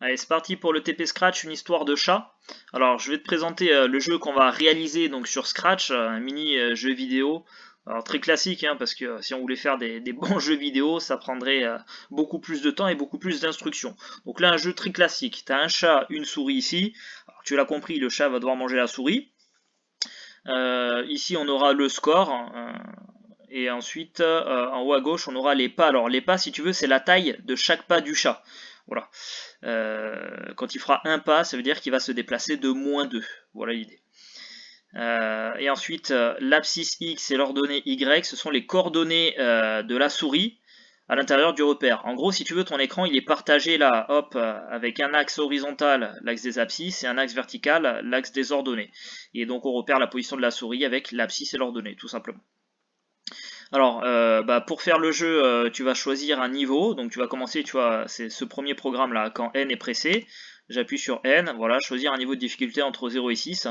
Allez, c'est parti pour le TP Scratch, une histoire de chat. Alors, je vais te présenter le jeu qu'on va réaliser donc sur Scratch, un mini jeu vidéo. Alors, très classique, hein, parce que si on voulait faire des bons jeux vidéo, ça prendrait beaucoup plus de temps et beaucoup plus d'instructions. Donc là, un jeu très classique. Tu as un chat, une souris ici. Alors, tu l'as compris, le chat va devoir manger la souris. Ici, on aura le score. Et ensuite, en haut à gauche, on aura les pas. Alors, les pas, si tu veux, c'est la taille de chaque pas du chat. Voilà. Quand il fera un pas, ça veut dire qu'il va se déplacer de -2. Voilà l'idée. Et ensuite, l'abscisse X et l'ordonnée Y, ce sont les coordonnées de la souris à l'intérieur du repère. En gros, si tu veux, ton écran, il est partagé là, hop, avec un axe horizontal, l'axe des abscisses, et un axe vertical, l'axe des ordonnées. Et donc, on repère la position de la souris avec l'abscisse et l'ordonnée, tout simplement. Alors, pour faire le jeu, tu vas choisir un niveau. Donc, tu vas commencer, tu vois, c'est ce premier programme là, quand N est pressé. J'appuie sur N, voilà, choisir un niveau de difficulté entre 0 et 6.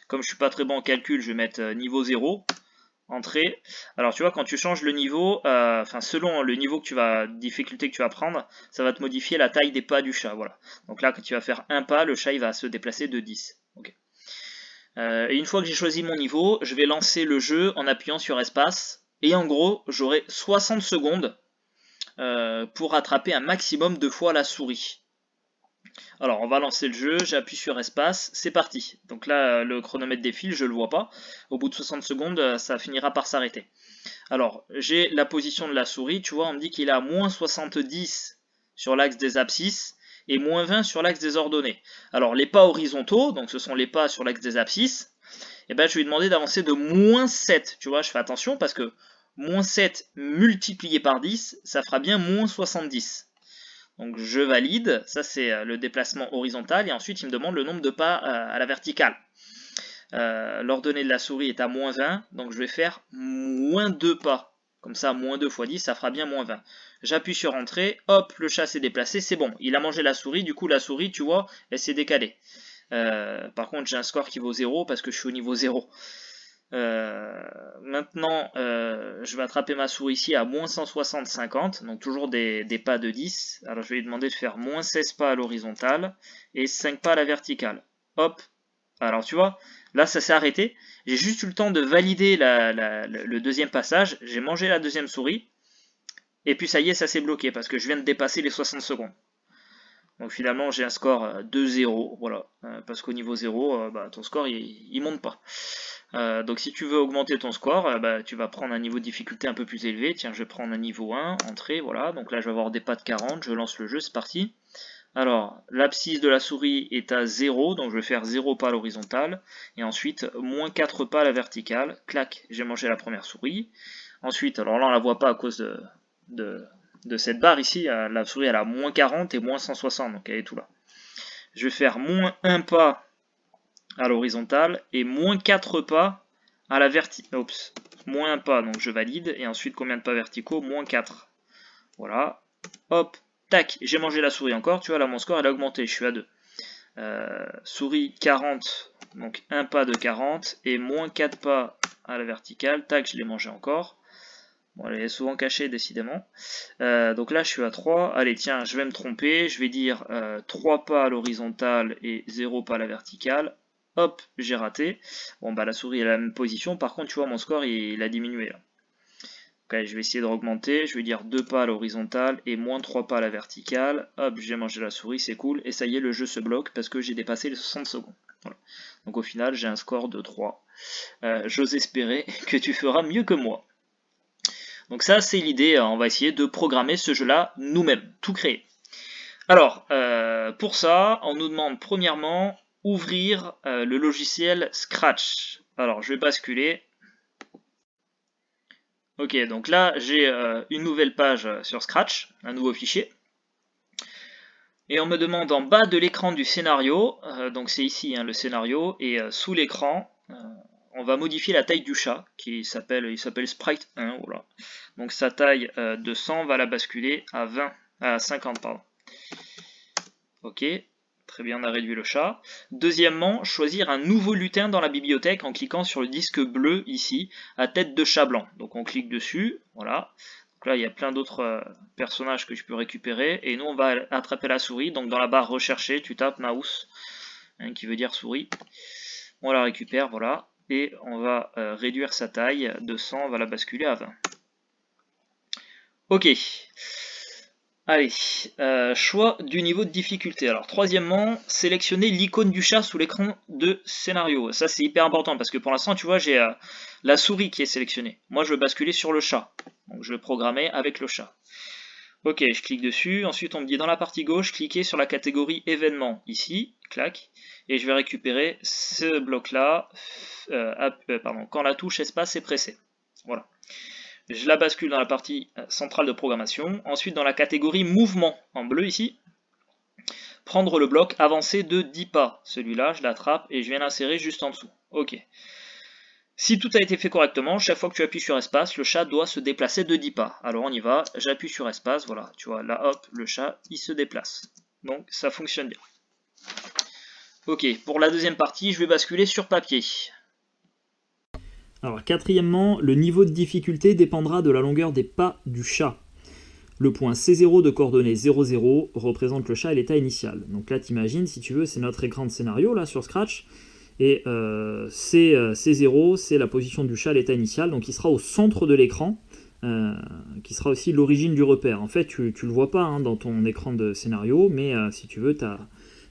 Comme je suis pas très bon en calcul, je vais mettre niveau 0. Entrée. Alors, tu vois, quand tu changes le niveau, selon le niveau difficulté que tu vas prendre, ça va te modifier la taille des pas du chat. Voilà. Donc là, quand tu vas faire un pas, le chat il va se déplacer de 10. Okay. Et une fois que j'ai choisi mon niveau, je vais lancer le jeu en appuyant sur espace. Et en gros, j'aurai 60 secondes pour rattraper un maximum de fois la souris. Alors, on va lancer le jeu, j'appuie sur espace, c'est parti. Donc là, le chronomètre défile, je ne le vois pas. Au bout de 60 secondes, ça finira par s'arrêter. Alors, j'ai la position de la souris, tu vois, on me dit qu'il est à -70 sur l'axe des abscisses et -20 sur l'axe des ordonnées. Alors, les pas horizontaux, donc ce sont les pas sur l'axe des abscisses, et ben, je vais lui demander d'avancer de -7. Tu vois, je fais attention parce que -7 multiplié par 10, ça fera bien -70. Donc je valide, ça c'est le déplacement horizontal, et ensuite il me demande le nombre de pas à la verticale. L'ordonnée de la souris est à -20, donc je vais faire -2 pas. Comme ça, -2 x 10, ça fera bien -20. J'appuie sur Entrée, hop, le chat s'est déplacé, c'est bon. Il a mangé la souris, du coup la souris, tu vois, elle s'est décalée. Par contre, j'ai un score qui vaut 0 parce que je suis au niveau 0. Maintenant, je vais attraper ma souris ici à -160, 50, donc toujours des pas de 10. Alors je vais lui demander de faire -16 pas à l'horizontale et 5 pas à la verticale. Hop, alors tu vois, là ça s'est arrêté. J'ai juste eu le temps de valider le deuxième passage. J'ai mangé la deuxième souris. Et puis ça y est, ça s'est bloqué parce que je viens de dépasser les 60 secondes. Donc finalement j'ai un score de 0. Voilà, parce qu'au niveau 0, ton score il monte pas. Donc si tu veux augmenter ton score, tu vas prendre un niveau de difficulté un peu plus élevé. Tiens, je vais prendre un niveau 1, entrée, voilà. Donc là je vais avoir des pas de 40, je lance le jeu, c'est parti. Alors, l'abscisse de la souris est à 0, donc je vais faire 0 pas à l'horizontale. Et ensuite, -4 pas à la verticale. Clac, j'ai mangé la première souris. Ensuite, alors là on la voit pas à cause de cette barre ici. La souris elle a -40 et -160, donc elle est tout là. Je vais faire -1 pas à l'horizontale et -4 pas à la verticale. Oups, -1 pas, donc je valide. Et ensuite, combien de pas verticaux? -4. Voilà. Hop, tac, j'ai mangé la souris encore. Tu vois, là, mon score, elle a augmenté. Je suis à 2. Souris 40, donc 1 pas de 40. Et -4 pas à la verticale. Tac, je l'ai mangé encore. Bon, elle est souvent cachée, décidément. Donc là, je suis à 3. Allez, tiens, je vais me tromper. Je vais dire 3 pas à l'horizontale et 0 pas à la verticale. Hop, j'ai raté. Bon, la souris est à la même position. Par contre, tu vois, mon score, il a diminué là. Okay, je vais essayer de augmenter. Je vais dire 2 pas à l'horizontale et -3 pas à la verticale. Hop, j'ai mangé la souris, c'est cool. Et ça y est, le jeu se bloque parce que j'ai dépassé les 60 secondes. Voilà. Donc au final, j'ai un score de 3. J'ose espérer que tu feras mieux que moi. Donc ça, c'est l'idée. On va essayer de programmer ce jeu-là nous-mêmes, tout créer. Alors, pour ça, on nous demande premièrement ouvrir le logiciel Scratch. Alors, je vais basculer. Ok, donc là, j'ai une nouvelle page sur Scratch, un nouveau fichier. Et on me demande en bas de l'écran du scénario, donc c'est ici le scénario, et sous l'écran, on va modifier la taille du chat, il s'appelle Sprite 1, voilà. Donc sa taille de 100 va la basculer à 50, pardon. Ok, très bien, on a réduit le chat. Deuxièmement, choisir un nouveau lutin dans la bibliothèque en cliquant sur le disque bleu ici, à tête de chat blanc. Donc on clique dessus, voilà. Donc là, il y a plein d'autres personnages que tu peux récupérer. Et nous, on va attraper la souris. Donc dans la barre rechercher, tu tapes mouse, hein, qui veut dire souris. On la récupère, voilà. Et on va réduire sa taille de 100, on va la basculer à 20. Ok. Allez, choix du niveau de difficulté. Alors troisièmement, sélectionner l'icône du chat sous l'écran de scénario. Ça c'est hyper important parce que pour l'instant tu vois j'ai la souris qui est sélectionnée. Moi je veux basculer sur le chat. Donc je vais programmer avec le chat. Ok, je clique dessus. Ensuite on me dit dans la partie gauche, cliquez sur la catégorie événements. Ici, clac. Et je vais récupérer ce bloc là quand la touche espace est pressée. Voilà. Je la bascule dans la partie centrale de programmation. Ensuite, dans la catégorie mouvement, en bleu ici, prendre le bloc avancé de 10 pas. Celui-là, je l'attrape et je viens l'insérer juste en dessous. Ok. Si tout a été fait correctement, chaque fois que tu appuies sur espace, le chat doit se déplacer de 10 pas. Alors on y va, j'appuie sur espace, voilà, tu vois, là hop, le chat, il se déplace. Donc ça fonctionne bien. Ok, pour la deuxième partie, je vais basculer sur papier. Alors quatrièmement, le niveau de difficulté dépendra de la longueur des pas du chat. Le point C0 de coordonnées 00 représente le chat à l'état initial. Donc là t'imagines, si tu veux, c'est notre écran de scénario là sur Scratch. Et C0, c'est la position du chat à l'état initial, donc il sera au centre de l'écran, qui sera aussi l'origine du repère. En fait, tu le vois pas hein, dans ton écran de scénario, mais si tu veux,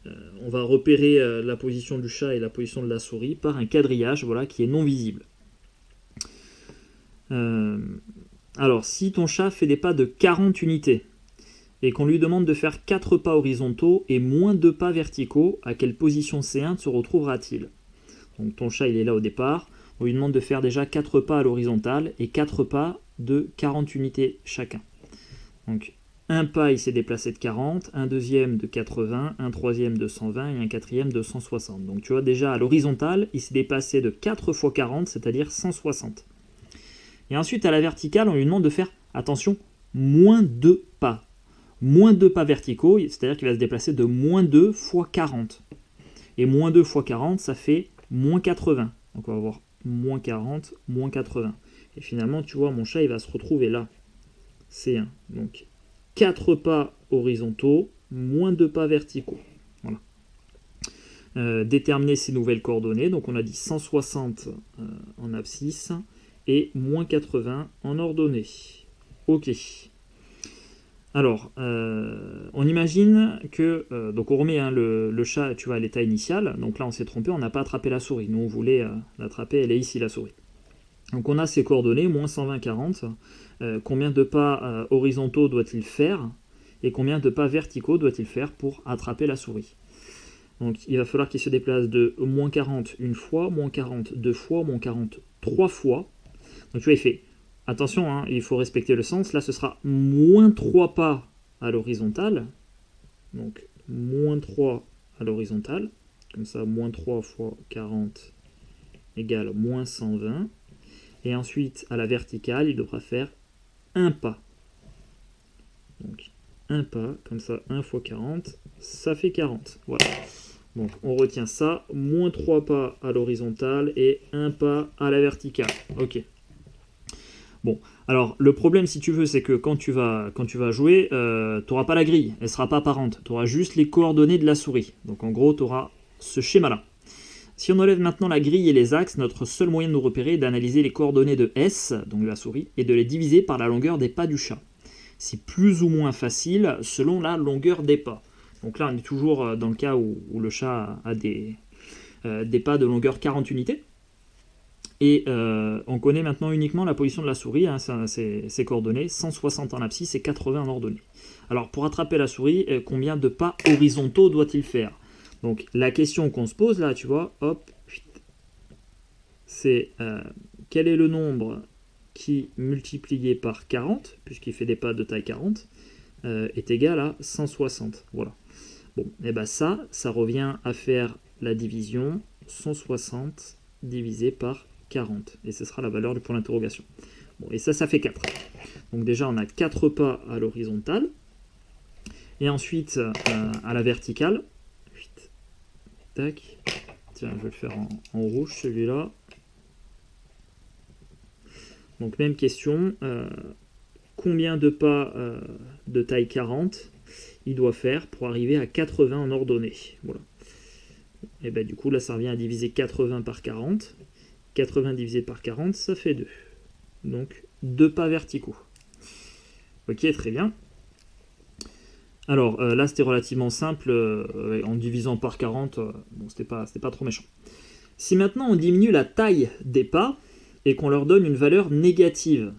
on va repérer la position du chat et la position de la souris par un quadrillage voilà, qui est non visible. Alors, si ton chat fait des pas de 40 unités et qu'on lui demande de faire 4 pas horizontaux et moins 2 pas verticaux, à quelle position C1 se retrouvera-t-il? Donc ton chat il est là au départ, on lui demande de faire déjà 4 pas à l'horizontale et 4 pas de 40 unités chacun. Donc un pas il s'est déplacé de 40, un deuxième de 80, un troisième de 120 et un quatrième de 160. Donc tu vois déjà à l'horizontale il s'est déplacé de 4 fois 40, c'est-à-dire 160. Et ensuite à la verticale on lui demande de faire, attention, moins 2 pas. Moins 2 pas verticaux, c'est-à-dire qu'il va se déplacer de moins 2 fois 40. Et moins 2 fois 40 ça fait moins 80. Donc on va avoir moins 40, moins 80. Et finalement, tu vois, mon chat, il va se retrouver là. C1. Donc 4 pas horizontaux, moins 2 pas verticaux. Voilà. Déterminer ces nouvelles coordonnées. Donc on a dit 160 en abscisse et moins 80 en ordonnée. Ok. Alors, on imagine que, donc on remet hein, le chat, tu vois, à l'état initial, donc là on s'est trompé, on n'a pas attrapé la souris, nous on voulait l'attraper, elle est ici la souris. Donc on a ces coordonnées, moins 120, 40, combien de pas horizontaux doit-il faire, et combien de pas verticaux doit-il faire pour attraper la souris. Donc il va falloir qu'il se déplace de moins 40 une fois, moins 40 deux fois, moins 40 trois fois. Donc tu vois, il fait... Attention, hein, il faut respecter le sens. Là, ce sera moins 3 pas à l'horizontale. Donc, moins 3 à l'horizontale. Comme ça, moins 3 fois 40 égale moins 120. Et ensuite, à la verticale, il devra faire un pas. Donc, un pas, comme ça, 1 fois 40, ça fait 40. Voilà. Donc, on retient ça. Moins 3 pas à l'horizontale et un pas à la verticale. Ok. Bon, alors le problème si tu veux c'est que quand tu vas jouer, tu n'auras pas la grille, elle ne sera pas apparente, tu auras juste les coordonnées de la souris. Donc en gros tu auras ce schéma là. Si on enlève maintenant la grille et les axes, notre seul moyen de nous repérer est d'analyser les coordonnées de S, donc de la souris, et de les diviser par la longueur des pas du chat. C'est plus ou moins facile selon la longueur des pas. Donc là on est toujours dans le cas où le chat a des pas de longueur 40 unités. Et on connaît maintenant uniquement la position de la souris, hein, ses coordonnées, 160 en abscisse et 80 en ordonnée. Alors pour attraper la souris, combien de pas horizontaux doit-il faire? Donc la question qu'on se pose là, tu vois, hop, c'est quel est le nombre qui multiplié par 40, puisqu'il fait des pas de taille 40, est égal à 160. Voilà. Bon, et bien ça revient à faire la division 160 divisé par 40, et ce sera la valeur du point d'interrogation. Bon, et ça fait 4. Donc déjà, on a 4 pas à l'horizontale, et ensuite, à la verticale, tac, tiens, je vais le faire en rouge, celui-là. Donc même question, combien de pas de taille 40 il doit faire pour arriver à 80 en ordonnée. Voilà. Et bien du coup, là, ça revient à diviser 80 par 40. 80 divisé par 40, ça fait 2. Donc, 2 pas verticaux. Ok, très bien. Alors, là, c'était relativement simple. En divisant par 40, bon, c'était pas trop méchant. Si maintenant, on diminue la taille des pas et qu'on leur donne une valeur négative,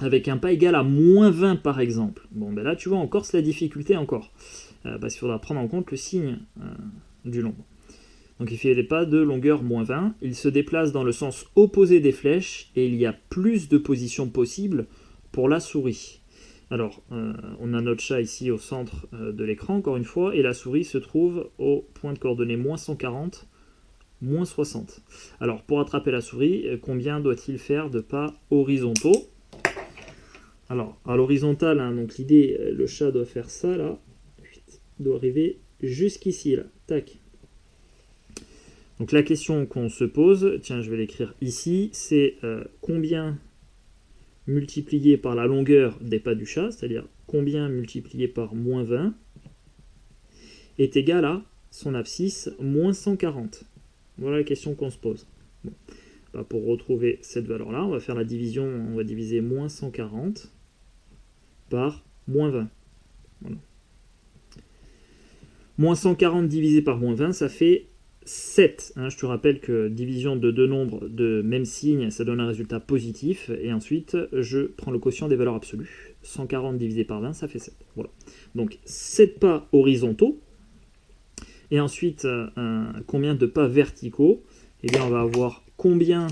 avec un pas égal à moins 20 par exemple. Bon, ben là, tu vois, encore, c'est la difficulté encore. Parce qu'il faudra prendre en compte le signe du nombre. Donc il fait les pas de longueur moins 20. Il se déplace dans le sens opposé des flèches et il y a plus de positions possibles pour la souris. Alors, on a notre chat ici au centre de l'écran, encore une fois, et la souris se trouve au point de coordonnées moins 140, moins 60. Alors, pour attraper la souris, combien doit-il faire de pas horizontaux? Alors, à l'horizontale, hein, donc l'idée, le chat doit faire ça, là. Il doit arriver jusqu'ici, là. Tac. Donc la question qu'on se pose, tiens, je vais l'écrire ici, c'est combien multiplié par la longueur des pas du chat, c'est-à-dire combien multiplié par moins 20 est égal à son abscisse moins 140. Voilà la question qu'on se pose. Bon. Bah, pour retrouver cette valeur-là, on va faire la division, on va diviser moins 140 par moins 20. Voilà. Moins 140 divisé par moins 20, ça fait 7. Hein, je te rappelle que division de deux nombres de même signe, ça donne un résultat positif. Et ensuite, je prends le quotient des valeurs absolues. 140 divisé par 20, ça fait 7. Voilà. Donc 7 pas horizontaux. Et ensuite, combien de pas verticaux? Eh bien, on va avoir combien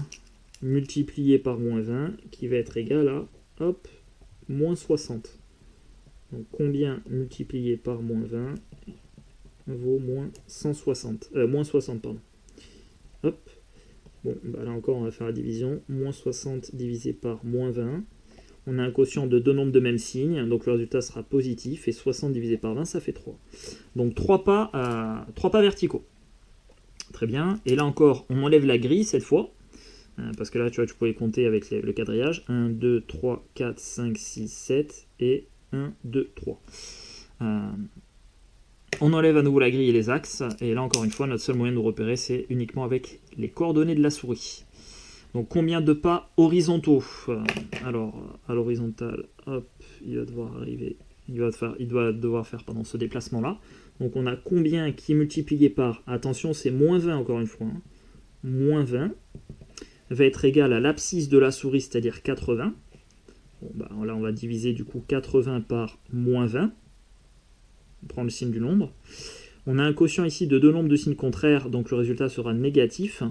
multiplié par moins 20 qui va être égal à, hop, moins 60. Donc combien multiplié par moins 20 vaut moins 160, moins 60, pardon. Hop. Bon, bah là encore, on va faire la division. Moins 60 divisé par moins 20. On a un quotient de deux nombres de même signe, donc le résultat sera positif, et 60 divisé par 20, ça fait 3. Donc 3 pas verticaux. Très bien. Et là encore, on enlève la grille cette fois, parce que là, tu vois, tu pouvais compter avec le quadrillage. 1, 2, 3, 4, 5, 6, 7, et 1, 2, 3. On enlève à nouveau la grille et les axes, et là encore une fois, notre seul moyen de nous repérer, c'est uniquement avec les coordonnées de la souris. Donc combien de pas horizontaux? Alors, à l'horizontale, hop, il va devoir arriver, il doit devoir faire ce déplacement-là. Donc on a combien qui est multiplié par, attention, c'est moins 20 encore une fois, hein, moins 20, va être égal à l'abscisse de la souris, c'est-à-dire 80. Bon, bah, là, on va diviser du coup 80 par moins 20. On prend le signe du nombre. On a un quotient ici de deux nombres de signes contraires, donc le résultat sera négatif.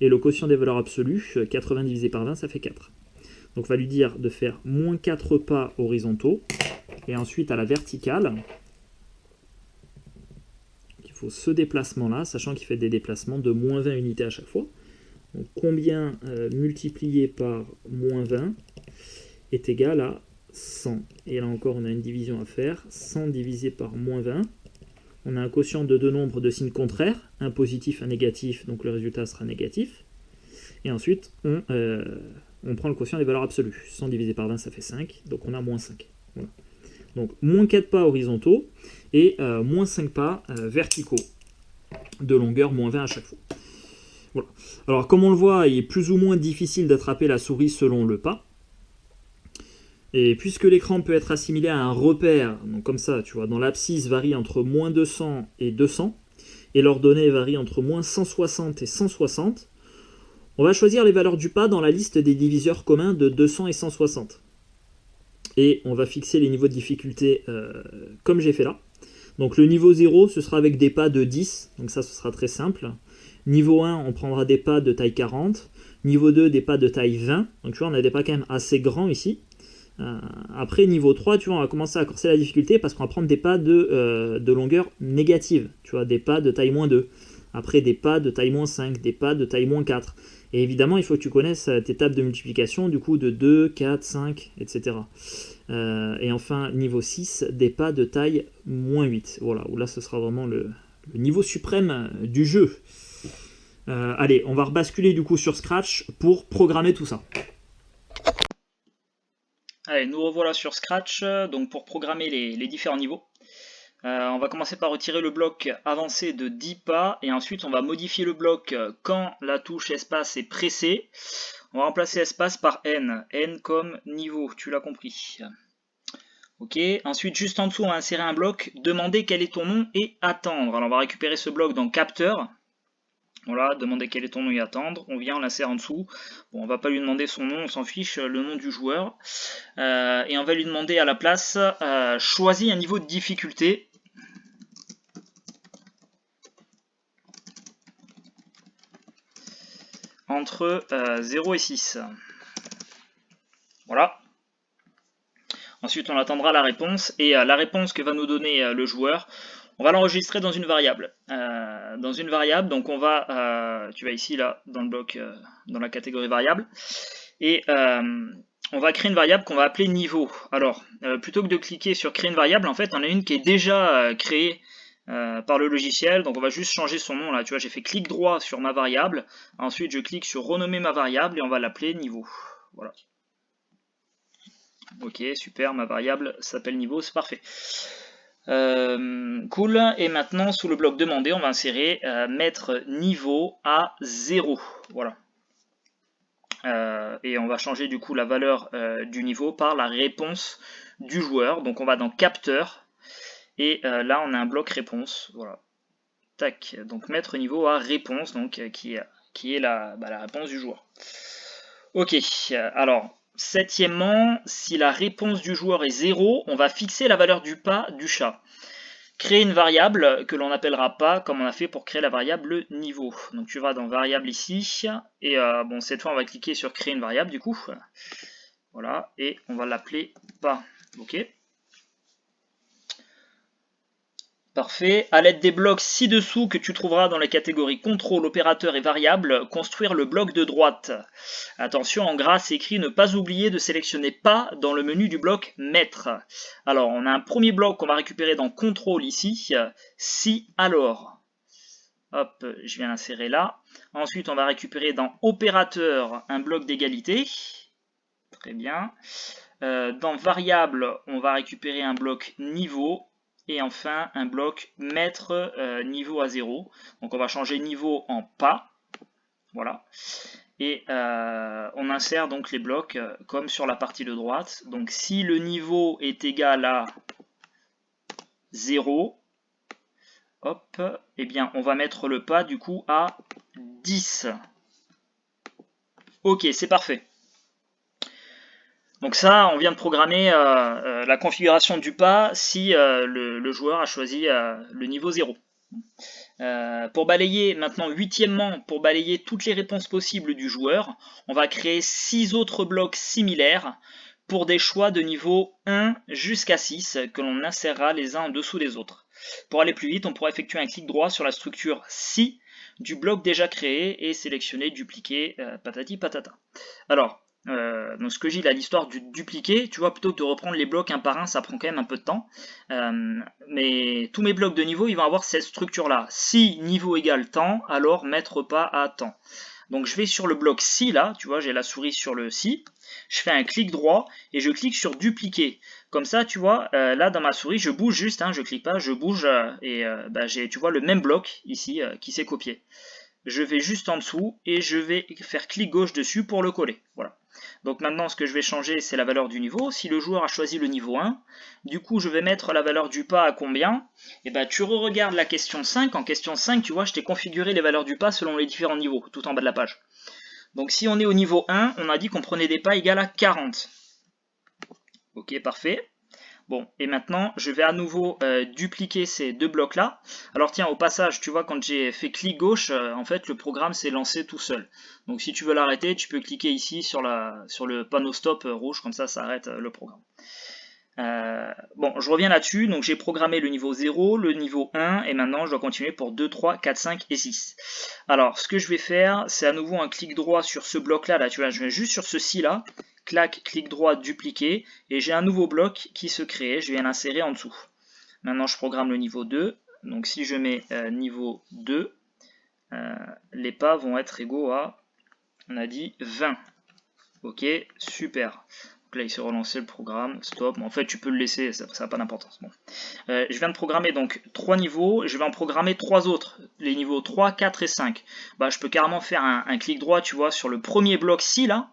Et le quotient des valeurs absolues, 80 divisé par 20, ça fait 4. Donc on va lui dire de faire moins 4 pas horizontaux. Et ensuite à la verticale, il faut ce déplacement-là, sachant qu'il fait des déplacements de moins 20 unités à chaque fois. Donc combien multiplié par moins 20 est égal à 100. Et là encore, on a une division à faire. 100 divisé par moins 20. On a un quotient de deux nombres de signes contraires, un positif, un négatif, donc le résultat sera négatif. Et ensuite, on prend le quotient des valeurs absolues. 100 divisé par 20, ça fait 5, donc on a moins 5. Voilà. Donc moins 4 pas horizontaux et moins 5 pas verticaux, de longueur moins 20 à chaque fois. Voilà. Alors comme on le voit, il est plus ou moins difficile d'attraper la souris selon le pas. Et puisque l'écran peut être assimilé à un repère, donc comme ça, tu vois, dont l'abscisse varie entre moins 200 et 200, et l'ordonnée varie entre moins 160 et 160, on va choisir les valeurs du pas dans la liste des diviseurs communs de 200 et 160. Et on va fixer les niveaux de difficulté comme j'ai fait là. Donc le niveau 0, ce sera avec des pas de 10, donc ça, ce sera très simple. Niveau 1, on prendra des pas de taille 40. Niveau 2, des pas de taille 20. Donc tu vois, on a des pas quand même assez grands ici. Après niveau 3, tu vois, on va commencer à corser la difficulté parce qu'on va prendre des pas de longueur négative, tu vois, des pas de taille moins 2, après des pas de taille moins 5, des pas de taille moins 4, et évidemment il faut que tu connaisses tes tables de multiplication du coup de 2, 4, 5, etc. Et enfin niveau 6, des pas de taille moins 8, voilà, où là ce sera vraiment le niveau suprême du jeu. Allez, on va rebasculer du coup sur Scratch pour programmer tout ça. Allez, Allez, nous revoilà sur Scratch, donc pour programmer les différents niveaux. On va commencer par retirer le bloc avancé de 10 pas, et ensuite on va modifier le bloc quand la touche espace est pressée. On va remplacer espace par N, N comme niveau, tu l'as compris. Ok, ensuite juste en dessous on va insérer un bloc, demander quel est ton nom et attendre. Alors on va récupérer ce bloc dans capteur. Voilà, demander quel est ton nom et attendre. On vient, on l'insère en dessous. Bon, on va pas lui demander son nom, on s'en fiche, le nom du joueur. Et on va lui demander à la place, choisis un niveau de difficulté. Entre 0 et 6. Voilà. Ensuite, on attendra la réponse. Et la réponse que va nous donner le joueur, on va l'enregistrer dans une variable. Donc on va, tu vas ici, là, dans le bloc, dans la catégorie variable. Et on va créer une variable qu'on va appeler niveau. Alors, plutôt que de cliquer sur créer une variable, en fait, on a une qui est déjà créée par le logiciel. Donc on va juste changer son nom. Là, tu vois, j'ai fait clic droit sur ma variable. Ensuite, je clique sur renommer ma variable et on va l'appeler niveau. Voilà. Ok, super, ma variable s'appelle niveau, c'est parfait. Cool, et maintenant sous le bloc demandé, on va insérer mettre niveau à 0. Voilà. Et on va changer du coup la valeur du niveau par la réponse du joueur. Donc on va dans capteur, et là on a un bloc réponse. Voilà. Tac, donc mettre niveau à réponse, donc qui est la réponse du joueur. Ok, alors. Septièmement, si la réponse du joueur est 0, on va fixer la valeur du pas du chat. Créer une variable que l'on appellera pas comme on a fait pour créer la variable niveau. Donc tu vas dans variable ici, et bon, cette fois on va cliquer sur créer une variable du coup. Voilà, et on va l'appeler pas. Ok. Parfait. À l'aide des blocs ci-dessous que tu trouveras dans les catégories contrôle, opérateur et variable, construire le bloc de droite. Attention, en gras, c'est écrit ne pas oublier de sélectionner pas dans le menu du bloc mettre. Alors, on a un premier bloc qu'on va récupérer dans contrôle ici, si alors. Hop, je viens l'insérer là. Ensuite, on va récupérer dans opérateur un bloc d'égalité. Très bien. Dans variable, on va récupérer un bloc niveau. Et enfin, un bloc mettre niveau à 0. Donc on va changer niveau en pas. Voilà. Et on insère donc les blocs comme sur la partie de droite. Donc si le niveau est égal à 0, hop, eh bien on va mettre le pas du coup à 10. Ok, c'est parfait. Donc ça, on vient de programmer la configuration du pas si le joueur a choisi le niveau 0. Pour balayer, maintenant huitièmement, pour balayer toutes les réponses possibles du joueur, on va créer 6 autres blocs similaires pour des choix de niveau 1 jusqu'à 6 que l'on insérera les uns en dessous des autres. Pour aller plus vite, on pourra effectuer un clic droit sur la structure si du bloc déjà créé et sélectionner dupliquer patati patata. Alors, donc ce que j'ai là, l'histoire du dupliquer, tu vois, plutôt que de reprendre les blocs un par un, ça prend quand même un peu de temps. Mais tous mes blocs de niveau, ils vont avoir cette structure-là. Si niveau égale temps, alors mettre pas à temps. Donc je vais sur le bloc si là, tu vois, j'ai la souris sur le si. Je fais un clic droit et je clique sur dupliquer. Comme ça, tu vois, là dans ma souris, je bouge juste, hein, je clique pas, je bouge et j'ai, tu vois, le même bloc ici qui s'est copié. Je vais juste en dessous et je vais faire clic gauche dessus pour le coller. Voilà. Donc maintenant, ce que je vais changer, c'est la valeur du niveau. Si le joueur a choisi le niveau 1, du coup, je vais mettre la valeur du pas à combien? Et ben, tu re-regardes la question 5. En question 5, tu vois, je t'ai configuré les valeurs du pas selon les différents niveaux, tout en bas de la page. Donc si on est au niveau 1, on a dit qu'on prenait des pas égales à 40. Ok, parfait. Bon, et maintenant, je vais à nouveau dupliquer ces deux blocs-là. Alors tiens, au passage, tu vois, quand j'ai fait clic gauche, en fait, le programme s'est lancé tout seul. Donc si tu veux l'arrêter, tu peux cliquer ici sur le panneau stop rouge, comme ça arrête le programme. Bon, je reviens là-dessus. Donc j'ai programmé le niveau 0, le niveau 1, et maintenant je dois continuer pour 2, 3, 4, 5 et 6. Alors, ce que je vais faire, c'est à nouveau un clic droit sur ce bloc-là. Là, tu vois, je vais juste sur ceci là. Clac, clic droit, dupliquer, et j'ai un nouveau bloc qui se crée, je viens l'insérer en dessous. Maintenant je programme le niveau 2, donc si je mets niveau 2, les pas vont être égaux à, on a dit 20. Ok, super. Donc là, il s'est relancé le programme, stop. Bon, en fait, tu peux le laisser, ça n'a pas d'importance. Bon. Je viens de programmer donc 3 niveaux, je vais en programmer 3 autres, les niveaux 3, 4 et 5. Bah, je peux carrément faire un clic droit, tu vois, sur le premier bloc-ci, là.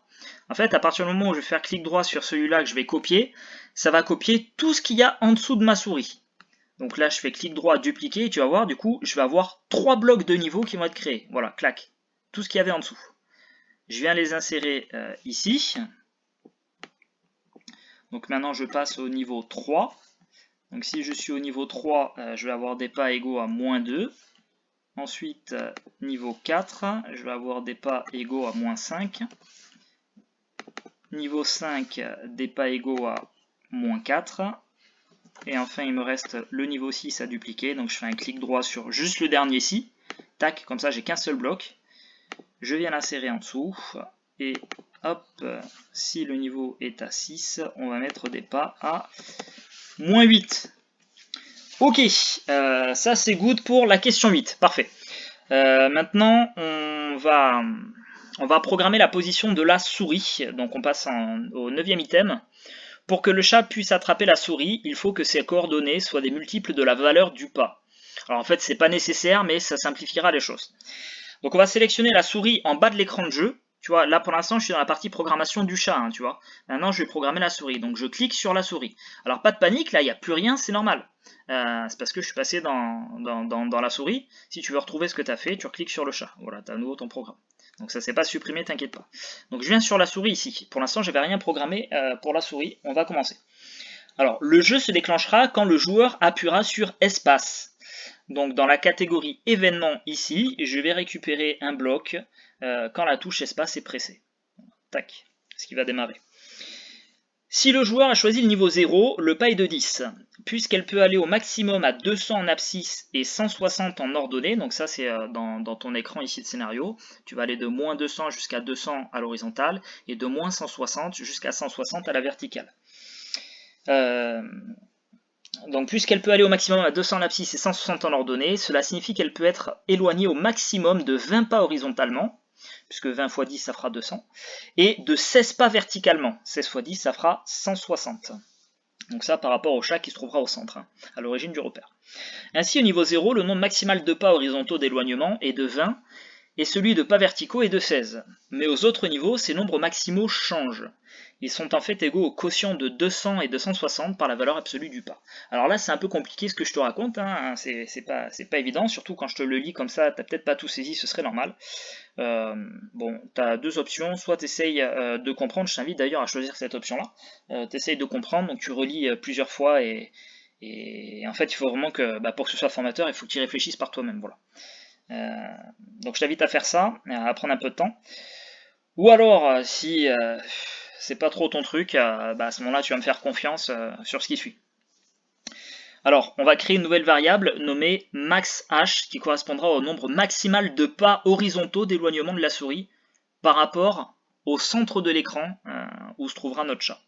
En fait, à partir du moment où je vais faire clic droit sur celui-là que je vais copier, ça va copier tout ce qu'il y a en dessous de ma souris. Donc là, je fais clic droit, dupliquer, et tu vas voir, du coup, je vais avoir 3 blocs de niveaux qui vont être créés. Voilà, clac. Tout ce qu'il y avait en dessous. Je viens les insérer ici. Donc maintenant, je passe au niveau 3. Donc si je suis au niveau 3, je vais avoir des pas égaux à -2. Ensuite, niveau 4, je vais avoir des pas égaux à -5. Niveau 5, des pas égaux à -4. Et enfin, il me reste le niveau 6 à dupliquer. Donc je fais un clic droit sur juste le dernier ici. Tac, comme ça j'ai qu'un seul bloc. Je viens l'insérer en dessous. Et hop, si le niveau est à 6, on va mettre des pas à -8. Ok, ça c'est good pour la question 8. Parfait. Maintenant, on va programmer la position de la souris. Donc on passe au 9e item. Pour que le chat puisse attraper la souris, il faut que ses coordonnées soient des multiples de la valeur du pas. Alors en fait, c'est pas nécessaire, mais ça simplifiera les choses. Donc on va sélectionner la souris en bas de l'écran de jeu. Tu vois, là pour l'instant, je suis dans la partie programmation du chat, hein, tu vois. Maintenant, je vais programmer la souris. Donc je clique sur la souris. Alors pas de panique, là, il n'y a plus rien, c'est normal. C'est parce que je suis passé dans la souris. Si tu veux retrouver ce que tu as fait, tu recliques sur le chat. Voilà, tu as à nouveau ton programme. Donc ça ne s'est pas supprimé, t'inquiète pas. Donc je viens sur la souris ici. Pour l'instant, je n'avais rien programmé pour la souris. On va commencer. Alors, le jeu se déclenchera quand le joueur appuiera sur espace. Donc dans la catégorie événement ici, je vais récupérer un bloc quand la touche espace est pressée. Tac, ce qui va démarrer. Si le joueur a choisi le niveau 0, le pas est de 10. Puisqu'elle peut aller au maximum à 200 en abscisse et 160 en ordonnée, donc ça c'est dans ton écran ici de scénario, tu vas aller de -200 jusqu'à 200 à l'horizontale et de -160 jusqu'à 160 à la verticale. Donc puisqu'elle peut aller au maximum à 200 en abscisse et 160 en ordonnée, cela signifie qu'elle peut être éloignée au maximum de 20 pas horizontalement, puisque 20 x 10 ça fera 200, et de 16 pas verticalement, 16 x 10 ça fera 160. Donc ça par rapport au chat qui se trouvera au centre, hein, à l'origine du repère. Ainsi au niveau 0, le nombre maximal de pas horizontaux d'éloignement est de 20, et celui de pas verticaux est de 16. Mais aux autres niveaux, ces nombres maximaux changent. Ils sont en fait égaux au quotient de 200 et 260 par la valeur absolue du pas. Alors là, c'est un peu compliqué ce que je te raconte, hein, c'est pas évident, surtout quand je te le lis comme ça, t'as peut-être pas tout saisi, ce serait normal. Bon, tu as deux options, soit tu essayes de comprendre, je t'invite d'ailleurs à choisir cette option-là, tu essayes de comprendre, donc tu relis plusieurs fois, et en fait, il faut vraiment que, pour que ce soit formateur, il faut que tu y réfléchisses par toi-même, voilà. Donc je t'invite à faire ça, à prendre un peu de temps. Ou alors, si c'est pas trop ton truc, à ce moment-là, tu vas me faire confiance sur ce qui suit. Alors, on va créer une nouvelle variable nommée maxH qui correspondra au nombre maximal de pas horizontaux d'éloignement de la souris par rapport au centre de l'écran où se trouvera notre chat.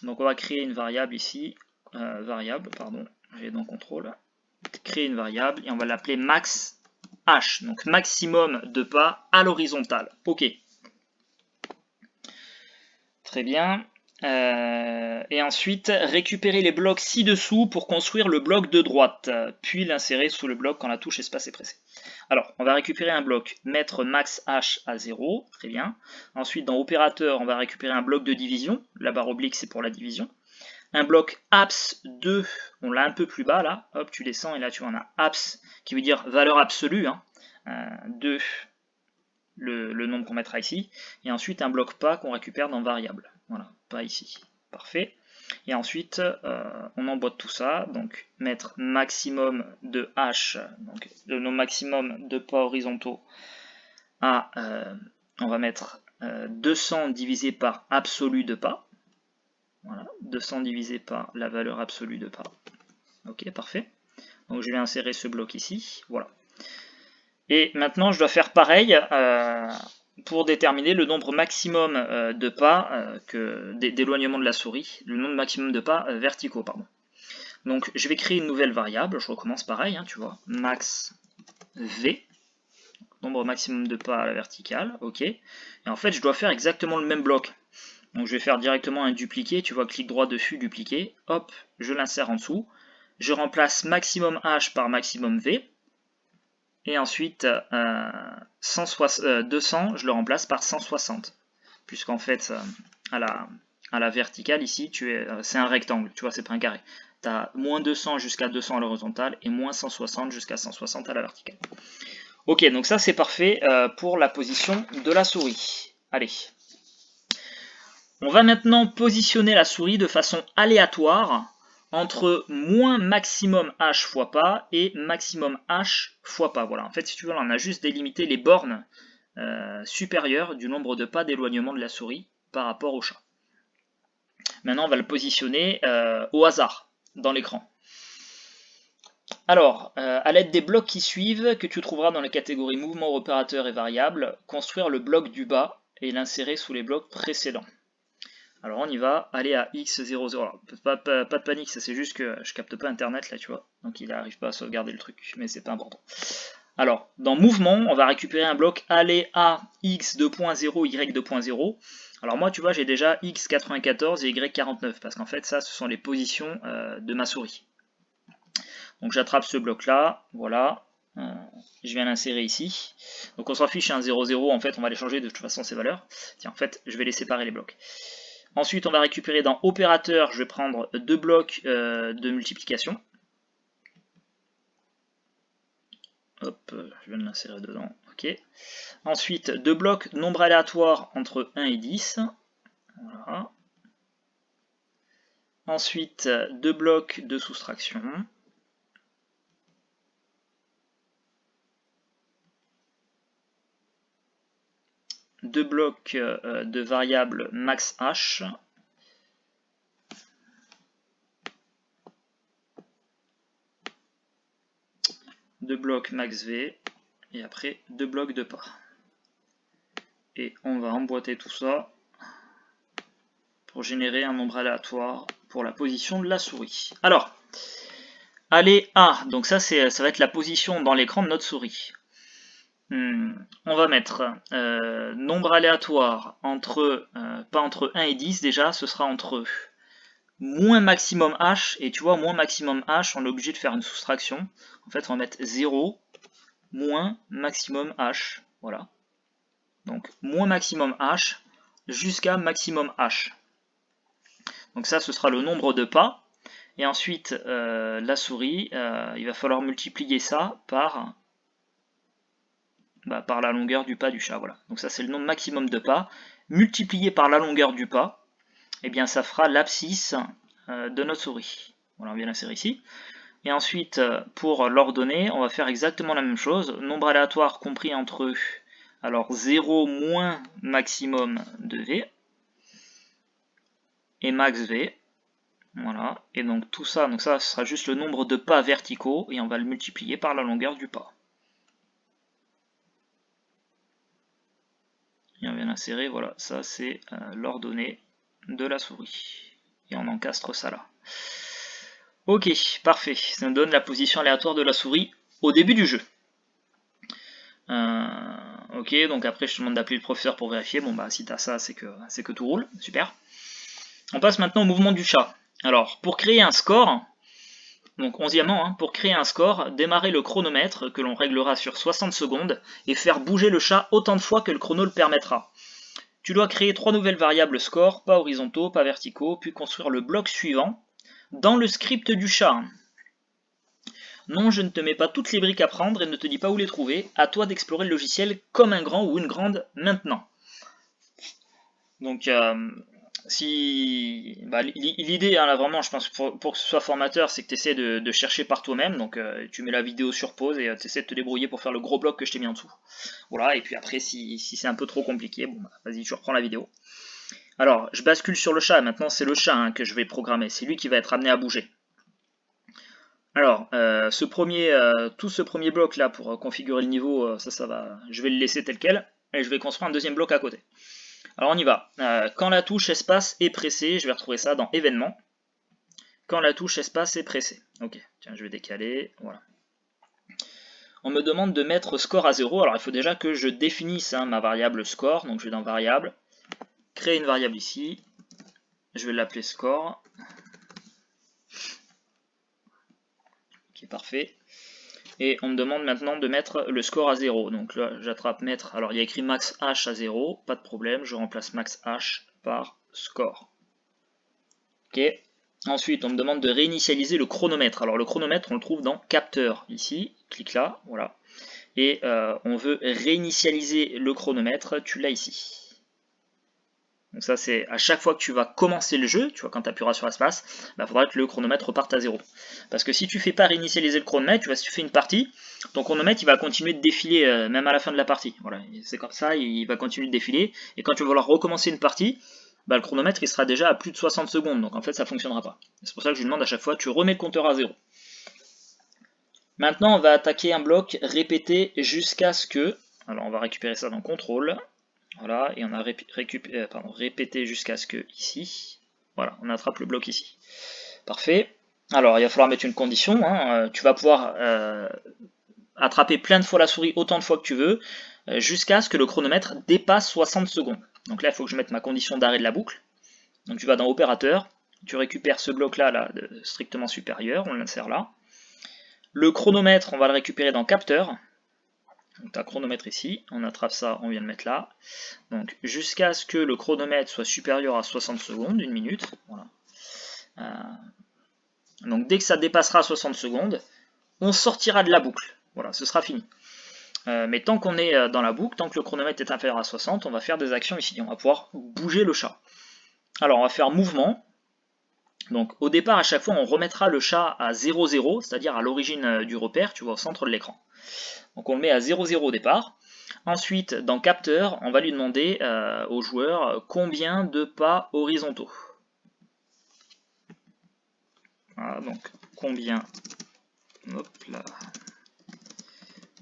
Donc on va créer une variable ici, j'ai dans contrôle, créer une variable et on va l'appeler maxH, donc maximum de pas à l'horizontale. Ok. Très bien. Et ensuite, récupérer les blocs ci-dessous pour construire le bloc de droite, puis l'insérer sous le bloc quand la touche espace est pressée. Alors, on va récupérer un bloc, mettre max h à 0, très bien. Ensuite, dans opérateur, on va récupérer un bloc de division, la barre oblique c'est pour la division. Un bloc abs 2, on l'a un peu plus bas là, hop, tu descends et là tu en as abs, qui veut dire valeur absolue, hein, 2, le nombre qu'on mettra ici, et ensuite un bloc pas qu'on récupère dans variable. Voilà, pas ici. Parfait. Et ensuite, on emboîte tout ça, donc mettre maximum de h, donc le nombre maximum de pas horizontaux à, on va mettre 200 divisé par absolu de pas. Voilà, 200 divisé par la valeur absolue de pas. Ok, parfait. Donc je vais insérer ce bloc ici, voilà. Et maintenant, je dois faire pareil pour déterminer le nombre maximum de pas d'éloignement de la souris, le nombre maximum de pas verticaux, pardon. Donc, je vais créer une nouvelle variable, je recommence pareil, hein, tu vois, max v, nombre maximum de pas à la verticale, ok. Et en fait, je dois faire exactement le même bloc. Donc je vais faire directement un dupliqué, tu vois, clic droit dessus, dupliqué, hop, je l'insère en dessous. Je remplace maximum H par maximum V. Et ensuite, 200, je le remplace par 160. Puisqu'en fait, à la verticale, ici, c'est un rectangle, tu vois, c'est pas un carré. Tu as moins 200 jusqu'à 200 à l'horizontale et moins 160 jusqu'à 160 à la verticale. Ok, donc ça c'est parfait pour la position de la souris. Allez. On va maintenant positionner la souris de façon aléatoire entre moins maximum h fois pas et maximum h fois pas. Voilà, en fait, si tu veux, on a juste délimité les bornes supérieures du nombre de pas d'éloignement de la souris par rapport au chat. Maintenant, on va le positionner au hasard dans l'écran. Alors, à l'aide des blocs qui suivent, que tu trouveras dans la catégorie mouvement, opérateur et variable, construire le bloc du bas et l'insérer sous les blocs précédents. Alors on y va, aller à x00, alors, pas de panique, ça c'est juste que je capte pas internet là tu vois, donc il n'arrive pas à sauvegarder le truc, mais c'est pas important. Alors, dans mouvement, on va récupérer un bloc aller à x 2.0, y 2.0. Alors moi tu vois j'ai déjà x94 et y49, parce qu'en fait ça ce sont les positions de ma souris. Donc j'attrape ce bloc là, voilà, je viens l'insérer ici. Donc on s'en fiche, un 0, 0, en fait on va les changer de toute façon ces valeurs. Tiens, en fait je vais les séparer les blocs. Ensuite, on va récupérer dans opérateur, je vais prendre deux blocs de multiplication. Hop, je viens de l'insérer dedans. Ok. Ensuite, deux blocs nombre aléatoire entre 1 et 10. Voilà. Ensuite, deux blocs de soustraction. Deux blocs de variables max h. Deux blocs max v. Et après, deux blocs de pas. Et on va emboîter tout ça pour générer un nombre aléatoire pour la position de la souris. Alors, aller A, donc ça va être la position dans l'écran de notre souris. On va mettre nombre aléatoire entre, pas entre 1 et 10 déjà, ce sera entre moins maximum h, et tu vois, moins maximum h, on est obligé de faire une soustraction. En fait, on va mettre 0, moins maximum h, voilà. Donc, moins maximum h jusqu'à maximum h. Donc ça, ce sera le nombre de pas. Et ensuite, la souris, il va falloir multiplier ça par la longueur du pas du chat. Voilà. Donc ça, c'est le nombre maximum de pas. Multiplié par la longueur du pas, eh bien, ça fera l'abscisse de notre souris. Voilà, on vient l'insérer ici. Et ensuite, pour l'ordonnée, on va faire exactement la même chose. Nombre aléatoire compris entre, alors 0 moins maximum de V et max V. Voilà, et donc tout ça, donc ça sera juste le nombre de pas verticaux, et on va le multiplier par la longueur du pas. Et on vient l'insérer, voilà, ça c'est l'ordonnée de la souris. Et on encastre ça là. Ok, parfait, ça nous donne la position aléatoire de la souris au début du jeu. Ok, donc après je te demande d'appeler le professeur pour vérifier, bon bah si t'as ça, c'est que tout roule, super. On passe maintenant au mouvement du chat. Alors, pour créer un score, donc 11e, hein, pour créer un score, démarrer le chronomètre que l'on réglera sur 60 secondes et faire bouger le chat autant de fois que le chrono le permettra. Tu dois créer 3 nouvelles variables score, pas horizontaux, pas verticaux, puis construire le bloc suivant dans le script du chat. Non, je ne te mets pas toutes les briques à prendre et ne te dis pas où les trouver, à toi d'explorer le logiciel comme un grand ou une grande maintenant. Donc, l'idée, hein, là vraiment, je pense, pour que ce soit formateur, c'est que tu essaies de chercher par toi-même. Donc, tu mets la vidéo sur pause et tu essaies de te débrouiller pour faire le gros bloc que je t'ai mis en dessous. Voilà, et puis après, si c'est un peu trop compliqué, bon, bah, vas-y, tu reprends la vidéo. Alors, je bascule sur le chat. Maintenant, c'est le chat que je vais programmer. C'est lui qui va être amené à bouger. Alors, tout ce premier bloc là pour configurer le niveau, ça va. Je vais le laisser tel quel et je vais construire un deuxième bloc à côté. Alors on y va. Quand la touche espace est pressée, je vais retrouver ça dans événements. Quand la touche espace est pressée. Ok, tiens, je vais décaler. Voilà. On me demande de mettre score à 0. Alors il faut déjà que je définisse ma variable score. Donc je vais dans variable, créer une variable ici. je vais l'appeler score. Ok, parfait. Et on me demande maintenant de mettre le score à 0. Donc là, j'attrape mettre. Alors il y a écrit max h à 0, pas de problème. Je remplace max h par score. Ok. Ensuite, on me demande de réinitialiser le chronomètre. Alors le chronomètre, on le trouve dans capteur ici. Clique là, voilà. Et on veut réinitialiser le chronomètre. Tu l'as ici. Donc ça, c'est à chaque fois que tu vas commencer le jeu, tu vois, quand tu appuieras sur espace, il faudra que le chronomètre reparte à 0. Parce que si tu ne fais pas réinitialiser le chronomètre, tu vois, si tu fais une partie, ton chronomètre il va continuer de défiler même à la fin de la partie. Voilà, c'est comme ça, il va continuer de défiler. Et quand tu vas vouloir recommencer une partie, le chronomètre il sera déjà à plus de 60 secondes. Donc en fait, ça ne fonctionnera pas. C'est pour ça que je lui demande à chaque fois, tu remets le compteur à 0. Maintenant, on va attaquer un bloc répété jusqu'à ce que... Alors on va récupérer ça dans contrôle. Voilà, et on a répété jusqu'à ce que ici, voilà, on attrape le bloc ici. Parfait. Alors, il va falloir mettre une condition. Hein. Tu vas pouvoir attraper plein de fois la souris autant de fois que tu veux, jusqu'à ce que le chronomètre dépasse 60 secondes. Donc là, il faut que je mette ma condition d'arrêt de la boucle. Donc tu vas dans opérateur, tu récupères ce bloc-là là, strictement supérieur, on l'insère là. Le chronomètre, on va le récupérer dans capteur. Donc tu as chronomètre ici, on attrape ça, on vient le mettre là. Donc jusqu'à ce que le chronomètre soit supérieur à 60 secondes, une minute. Voilà. Donc dès que ça dépassera 60 secondes, on sortira de la boucle. Voilà, ce sera fini. Mais tant qu'on est dans la boucle, tant que le chronomètre est inférieur à 60, on va faire des actions ici. On va pouvoir bouger le chat. Alors on va faire mouvement. Donc au départ, à chaque fois, on remettra le chat à 0,0, c'est-à-dire à l'origine du repère, tu vois, au centre de l'écran. Donc on le met à 0,0 au départ. Ensuite, dans capteur, on va lui demander au joueur combien de pas horizontaux. Voilà, donc combien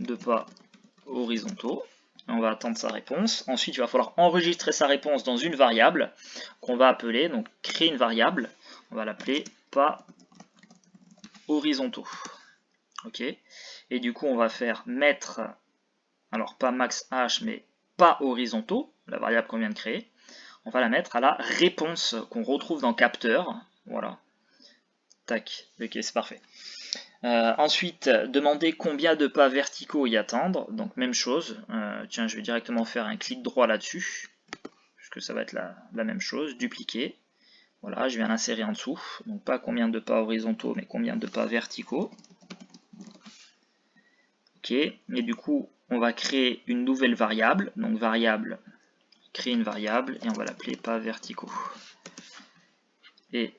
de pas horizontaux. On va attendre sa réponse. Ensuite, il va falloir enregistrer sa réponse dans une variable qu'on va appeler, donc créer une variable. On va l'appeler pas horizontaux. Ok. Et du coup, on va faire mettre, alors pas max h, mais pas horizontaux, la variable qu'on vient de créer. On va la mettre à la réponse qu'on retrouve dans capteur. Voilà. Tac. Ok, c'est parfait. Ensuite, demander combien de pas verticaux y attendre. Donc même chose. Tiens, je vais directement faire un clic droit là-dessus, puisque ça va être la même chose. Dupliquer. Voilà, je viens l'insérer en dessous. Donc pas combien de pas horizontaux, mais combien de pas verticaux. Ok. Et du coup, on va créer une nouvelle variable. Donc variable, créer une variable, et on va l'appeler pas verticaux. Et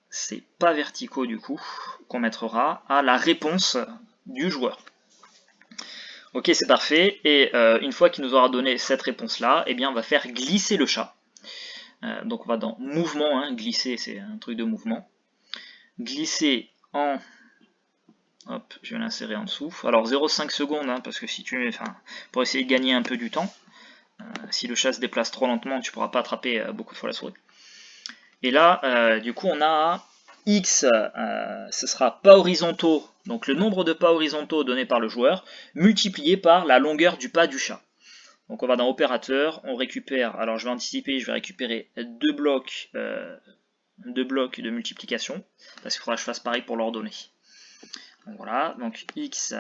c'est pas verticaux du coup qu'on mettra à la réponse du joueur. Ok, c'est parfait. Et une fois qu'il nous aura donné cette réponse-là, eh bien, on va faire glisser le chat. Donc on va dans mouvement, hein, glisser, c'est un truc de mouvement. Glisser en... Hop, je vais l'insérer en dessous. Alors 0,5 secondes, hein, parce que si tu... Enfin, pour essayer de gagner un peu du temps. Si le chat se déplace trop lentement, tu ne pourras pas attraper beaucoup de fois la souris. Et là, du coup, on a X, ce sera pas horizontaux, donc le nombre de pas horizontaux donné par le joueur, multiplié par la longueur du pas du chat. Donc on va dans opérateur, on récupère, alors je vais anticiper, je vais récupérer deux blocs de multiplication, parce qu'il faudra que je fasse pareil pour l'ordonnée. Donc voilà, donc X,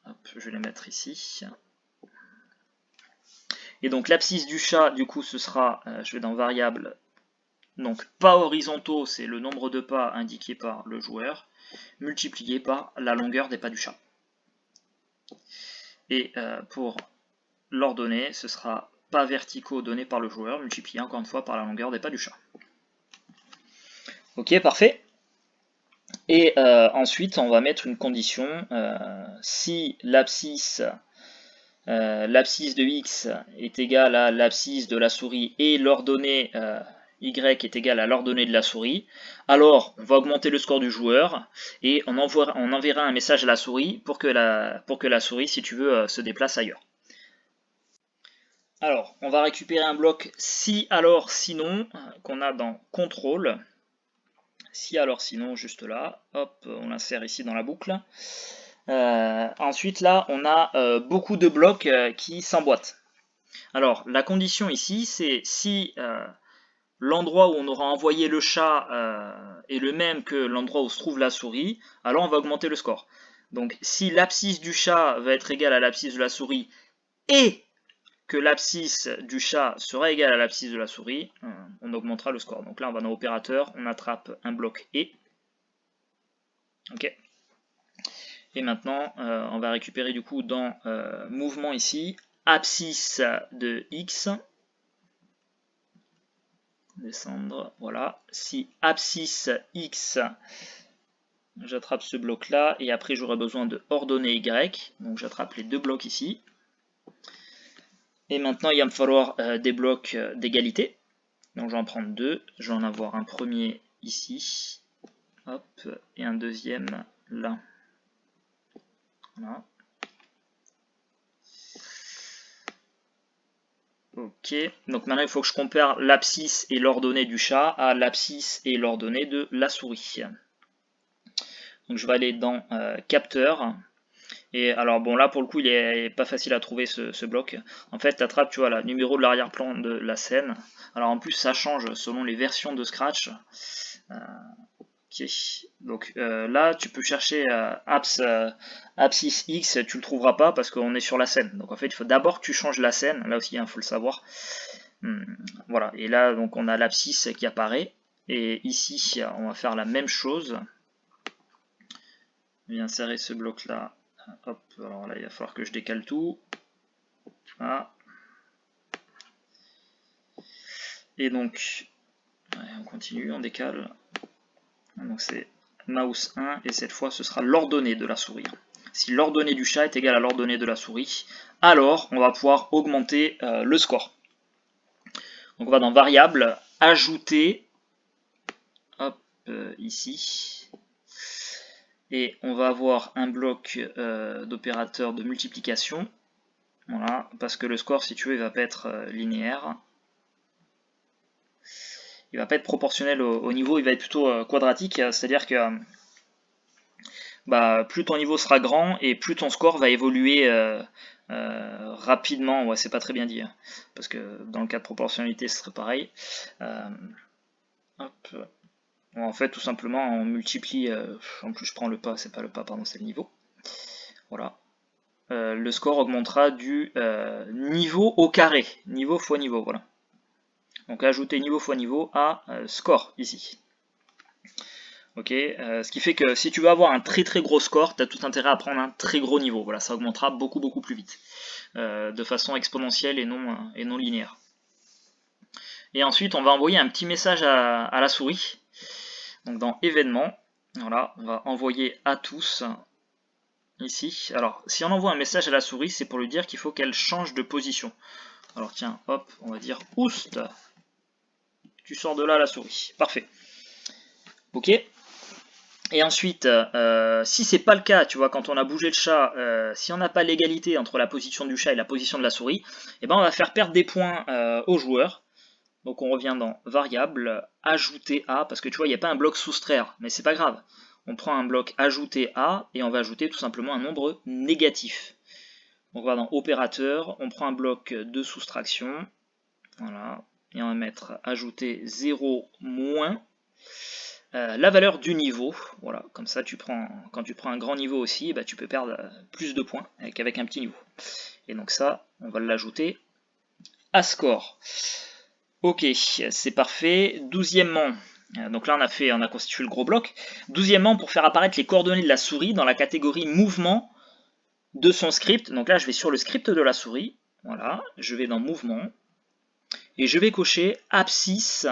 hop, je vais les mettre ici. Et donc l'abscisse du chat, du coup, ce sera, je vais dans variable, donc pas horizontaux, c'est le nombre de pas indiqué par le joueur, multiplié par la longueur des pas du chat. Et pour l'ordonnée, ce sera pas verticaux donnés par le joueur, multiplié encore une fois par la longueur des pas du chat. Ok, parfait. Et ensuite, on va mettre une condition. Si l'abscisse de x est égale à l'abscisse de la souris et l'ordonnée y est égale à l'ordonnée de la souris, alors on va augmenter le score du joueur et on enverra un message à la souris pour que la souris, si tu veux, se déplace ailleurs. Alors, on va récupérer un bloc si alors sinon qu'on a dans contrôle. Si alors sinon, juste là, hop, on l'insère ici dans la boucle. Ensuite là, on a beaucoup de blocs qui s'emboîtent. Alors, la condition ici, c'est si l'endroit où on aura envoyé le chat est le même que l'endroit où se trouve la souris, alors on va augmenter le score. Donc si l'abscisse du chat va être égale à l'abscisse de la souris et que l'abscisse du chat sera égale à l'abscisse de la souris, on augmentera le score. Donc là, on va dans opérateur, on attrape un bloc et. Ok. Et maintenant, on va récupérer du coup dans mouvement ici, abscisse de x. Descendre, voilà. Si abscisse x, j'attrape ce bloc là, et après j'aurai besoin de ordonnée y, donc j'attrape les deux blocs ici. Et maintenant, il va me falloir des blocs d'égalité. Donc, je vais en prendre deux. Je vais en avoir un premier ici. Hop. Et un deuxième là. Voilà. Ok. Donc, maintenant, il faut que je compare l'abscisse et l'ordonnée du chat à l'abscisse et l'ordonnée de la souris. Donc, je vais aller dans capteur. Et alors bon là pour le coup il est pas facile à trouver ce bloc. En fait tu attrapes, tu vois, le numéro de l'arrière-plan de la scène. Alors en plus ça change selon les versions de Scratch. Ok. Donc là tu peux chercher abscisse X, tu le trouveras pas parce qu'on est sur la scène. Donc en fait il faut d'abord que tu changes la scène, là aussi il faut le savoir. Voilà, et là donc on a l'abscisse qui apparaît. Et ici on va faire la même chose. Je vais insérer ce bloc là. Hop, alors là il va falloir que je décale tout. Voilà. Et donc, on continue, on décale. Donc c'est mouse 1 et cette fois ce sera l'ordonnée de la souris. Si l'ordonnée du chat est égale à l'ordonnée de la souris, alors on va pouvoir augmenter le score. Donc on va dans variable, ajouter, hop, ici. Et on va avoir un bloc d'opérateur de multiplication. Voilà, parce que le score, si tu veux, il va pas être linéaire. Il va pas être proportionnel au niveau, il va être plutôt quadratique, c'est-à-dire que plus ton niveau sera grand et plus ton score va évoluer rapidement. Ouais, c'est pas très bien dit, hein, parce que dans le cas de proportionnalité, ce serait pareil. Hop. Bon, en fait, tout simplement, on multiplie. En plus, je prends le pas, c'est pas le pas, pardon, c'est le niveau. Voilà. Le score augmentera du niveau au carré, niveau fois niveau, voilà. Donc ajouter niveau fois niveau à score ici. Ok, ce qui fait que si tu veux avoir un très très gros score, tu as tout intérêt à prendre un très gros niveau. Voilà, ça augmentera beaucoup plus vite, de façon exponentielle et non linéaire. Et ensuite, on va envoyer un petit message à la souris. Donc dans événements, voilà, on va envoyer à tous ici. Alors, si on envoie un message à la souris, c'est pour lui dire qu'il faut qu'elle change de position. Alors tiens, hop, on va dire oust. Tu sors de là la souris. Parfait. Ok. Et ensuite, si c'est pas le cas, tu vois, quand on a bougé le chat, si on n'a pas l'égalité entre la position du chat et la position de la souris, eh ben on va faire perdre des points aux joueurs. Donc on revient dans variable, ajouter à, parce que tu vois, il n'y a pas un bloc soustraire, mais c'est pas grave. On prend un bloc ajouter à et on va ajouter tout simplement un nombre négatif. Donc on va dans opérateur, on prend un bloc de soustraction, voilà, et on va mettre ajouter 0 moins la valeur du niveau. Voilà, comme ça quand tu prends un grand niveau aussi, tu peux perdre plus de points qu'avec un petit niveau. Et donc ça, on va l'ajouter à score. Ok, c'est parfait. 12e, donc là on a constitué le gros bloc. 12e, pour faire apparaître les coordonnées de la souris dans la catégorie mouvement de son script. Donc là je vais sur le script de la souris. Voilà, je vais dans mouvement. Et je vais cocher abscisse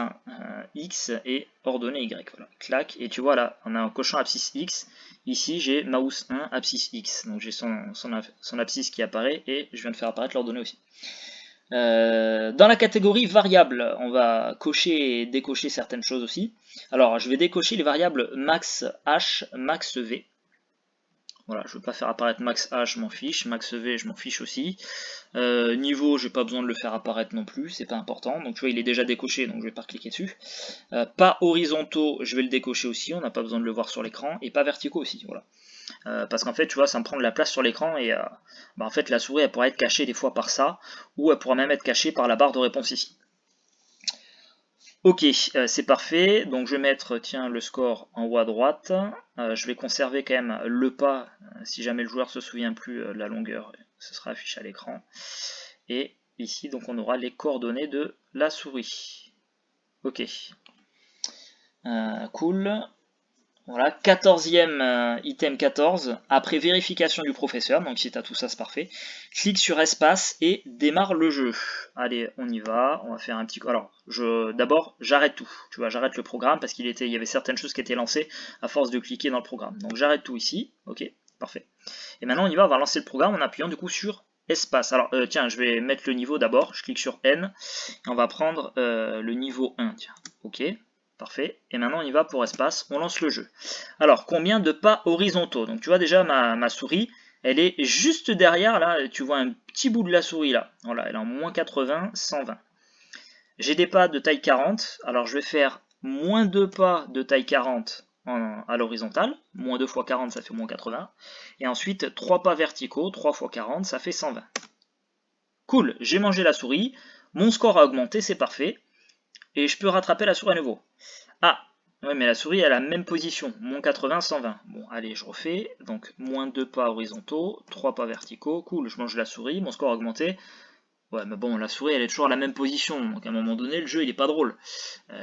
X et ordonnée Y. Voilà, clac. Et tu vois là, en cochant abscisse X, ici j'ai mouse 1 abscisse X. Donc j'ai son abscisse qui apparaît et je viens de faire apparaître l'ordonnée aussi. Dans la catégorie variable, on va cocher et décocher certaines choses aussi. Alors je vais décocher les variables max H, max V. Voilà, je ne veux pas faire apparaître max H, je m'en fiche, max V, je m'en fiche aussi. Niveau, je n'ai pas besoin de le faire apparaître non plus, c'est pas important. Donc tu vois, il est déjà décoché, donc je vais pas cliquer dessus. Pas horizontaux, je vais le décocher aussi, on n'a pas besoin de le voir sur l'écran. Et pas verticaux aussi, voilà. Parce qu'en fait, tu vois, ça me prend de la place sur l'écran et en fait, la souris, elle pourra être cachée des fois par ça, ou elle pourra même être cachée par la barre de réponse ici. Ok, c'est parfait. Donc je vais mettre, tiens, le score en haut à droite. Je vais conserver quand même le pas. Si jamais le joueur se souvient plus de la longueur, ce sera affiché à l'écran. Et ici, donc on aura les coordonnées de la souris. Ok. Cool. Voilà, 14e item 14, après vérification du professeur, donc si tu as tout ça c'est parfait, clique sur espace et démarre le jeu. Allez, on y va, on va faire un petit... Alors, d'abord, j'arrête tout, tu vois, j'arrête le programme parce qu'il y avait certaines choses qui étaient lancées à force de cliquer dans le programme. Donc j'arrête tout ici, ok, parfait. Et maintenant on y va, on va lancer le programme en appuyant du coup sur espace. Alors tiens, je vais mettre le niveau d'abord, je clique sur N, et on va prendre le niveau 1, tiens, ok. Parfait. Et maintenant, on y va pour espace. On lance le jeu. Alors, combien de pas horizontaux? Donc, tu vois déjà ma souris, elle est juste derrière. Là, tu vois un petit bout de la souris là. Voilà, elle est en moins 80, 120. J'ai des pas de taille 40. Alors, je vais faire moins 2 pas de taille 40 à l'horizontale. Moins 2 x 40, ça fait moins 80. Et ensuite, 3 pas verticaux. 3 x 40, ça fait 120. Cool, j'ai mangé la souris. Mon score a augmenté, c'est parfait. Et je peux rattraper la souris à nouveau. Ah, ouais, mais la souris a la même position, moins 80, 120. Bon, allez, je refais. Donc, moins 2 pas horizontaux, 3 pas verticaux. Cool, je mange la souris, mon score a augmenté. Ouais, mais bon, la souris, elle est toujours à la même position. Donc, à un moment donné, le jeu, il est pas drôle.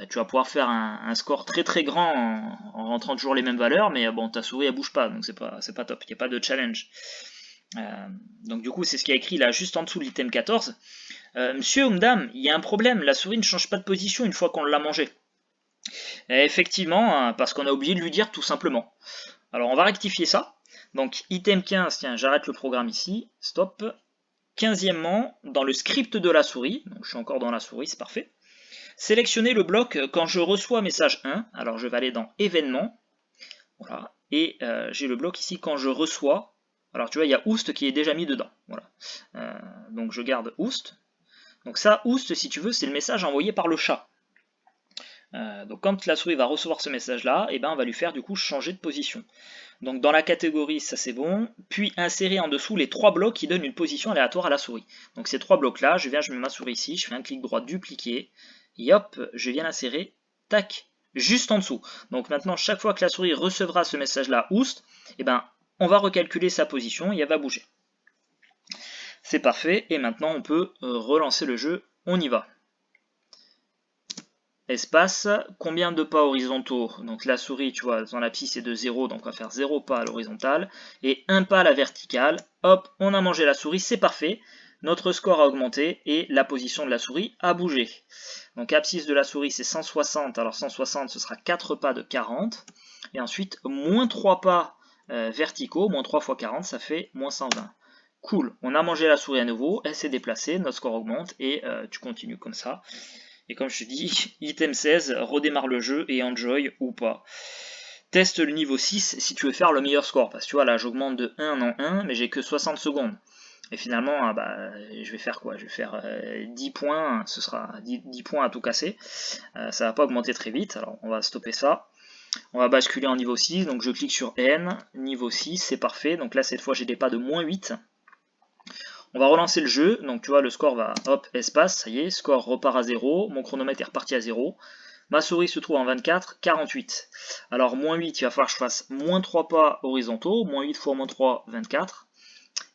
Tu vas pouvoir faire un score très très grand en rentrant toujours les mêmes valeurs, mais bon, ta souris, elle bouge pas, donc c'est pas top. Il n'y a pas de challenge. Donc, du coup, c'est ce qui est écrit là, juste en dessous de l'item 14. Monsieur ou madame, il y a un problème, la souris ne change pas de position une fois qu'on l'a mangée. Effectivement, parce qu'on a oublié de lui dire tout simplement. Alors on va rectifier ça. Donc item 15, tiens, j'arrête le programme ici, stop. 15e, dans le script de la souris, donc je suis encore dans la souris, c'est parfait. Sélectionnez le bloc quand je reçois message 1, alors je vais aller dans événements, voilà, et j'ai le bloc ici quand je reçois, alors tu vois il y a Oust qui est déjà mis dedans, voilà. Donc je garde Oust. Donc ça, Oust, si tu veux, c'est le message envoyé par le chat. Donc quand la souris va recevoir ce message-là, et ben on va lui faire du coup changer de position. Donc dans la catégorie, ça c'est bon, puis insérer en dessous les 3 blocs qui donnent une position aléatoire à la souris. Donc ces 3 blocs-là, je mets ma souris ici, je fais un clic droit, dupliquer, et hop, je viens l'insérer, tac, juste en dessous. Donc maintenant, chaque fois que la souris recevra ce message-là, Oust, et ben on va recalculer sa position et elle va bouger. C'est parfait, et maintenant on peut relancer le jeu, on y va. Espace, combien de pas horizontaux? Donc la souris, tu vois, dans la psy c'est de 0, donc on va faire 0 pas à l'horizontale, et 1 pas à la verticale. Hop, on a mangé la souris, c'est parfait. Notre score a augmenté et la position de la souris a bougé. Donc abscisse de la souris c'est 160, alors 160 ce sera 4 pas de 40. Et ensuite, moins 3 pas verticaux, moins 3 x 40, ça fait moins 120. Cool, on a mangé la souris à nouveau, elle s'est déplacée, notre score augmente et tu continues comme ça. Et comme je te dis, item 16, redémarre le jeu et enjoy ou pas. Teste le niveau 6 si tu veux faire le meilleur score. Parce que tu vois, là j'augmente de 1 en 1, mais j'ai que 60 secondes. Et finalement, je vais faire quoi? Je vais faire 10 points, ce sera 10 points à tout casser. Ça va pas augmenter très vite, alors on va stopper ça. On va basculer en niveau 6, donc je clique sur N, niveau 6, c'est parfait. Donc là, cette fois, j'ai des pas de moins 8. On va relancer le jeu, donc tu vois le score va, hop, espace, ça y est, score repart à 0, mon chronomètre est reparti à 0, ma souris se trouve en 24, 48. Alors moins 8, il va falloir que je fasse moins 3 pas horizontaux, moins 8 x moins 3, 24.